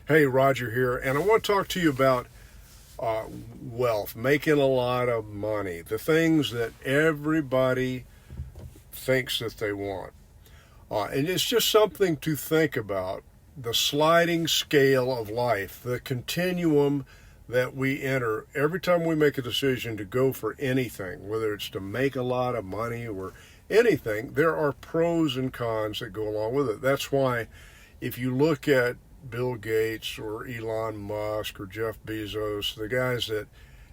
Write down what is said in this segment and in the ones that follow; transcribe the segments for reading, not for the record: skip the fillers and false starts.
Hey, Roger here, and I want to talk to you about wealth, making a lot of money, the things that everybody thinks that they want. And it's just something to think about, the sliding scale of life, the continuum that we enter every time we make a decision to go for anything, whether it's to make a lot of money or anything. There are pros and cons that go along with it. That's why if you look at Bill Gates or Elon Musk or Jeff Bezos, the guys that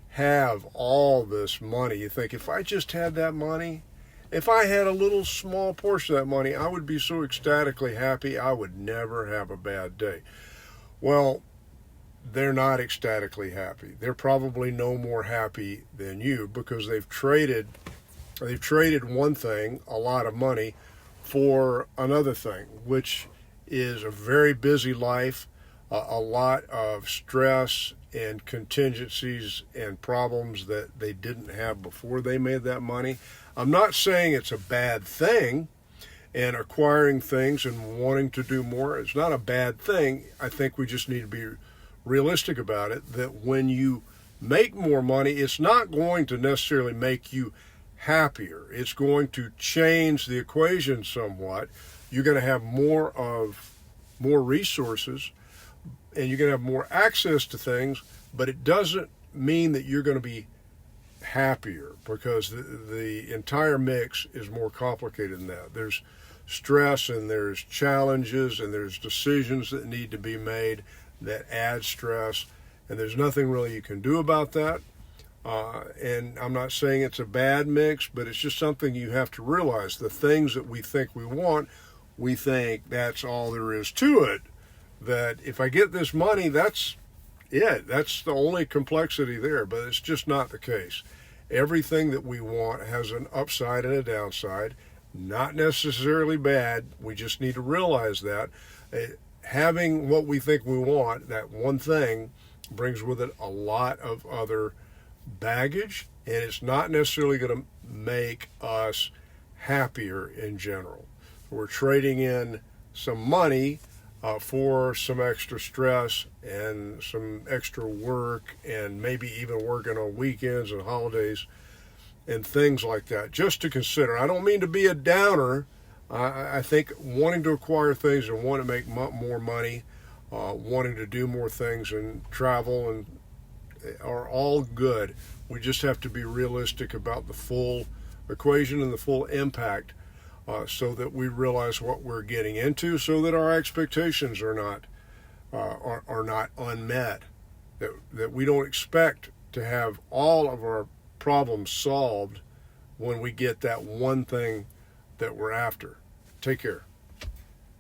have all this money, you think, if I just had that money, if I had a little small portion of that money, I would be so ecstatically happy I would never have a bad day. Well, they're not ecstatically happy. They're probably no more happy than you because they've traded one thing, a lot of money, for another thing, which is a very busy life, a lot of stress and contingencies and problems that they didn't have before they made that money. I'm not saying it's a bad thing, and acquiring things and wanting to do more is not a bad thing. I think we just need to be realistic about it, that when you make more money, it's not going to necessarily make you happier. It's going to change the equation somewhat. You're going to have more resources, and you're going to have more access to things, but it doesn't mean that you're going to be happier, because the entire mix is more complicated than that. There's stress, and there's challenges, and there's decisions that need to be made that add stress, and there's nothing really you can do about that. And I'm not saying it's a bad mix, but it's just something you have to realize. The things that we think we want, we think that's all there is to it. That if I get this money, that's it. That's the only complexity there, but it's just not the case. Everything that we want has an upside and a downside, not necessarily bad. We just need to realize that. Having what we think we want, that one thing, brings with it a lot of other baggage, and it's not necessarily going to make us happier in general. We're trading in some money for some extra stress and some extra work, and maybe even working on weekends and holidays and things like that, just to consider. I don't mean to be a downer. I think wanting to acquire things and wanting to make more money, wanting to do more things and travel and are all good. We just have to be realistic about the full equation and the full impact, so that we realize what we're getting into, so that our expectations are not unmet. That we don't expect to have all of our problems solved when we get that one thing that we're after. Take care.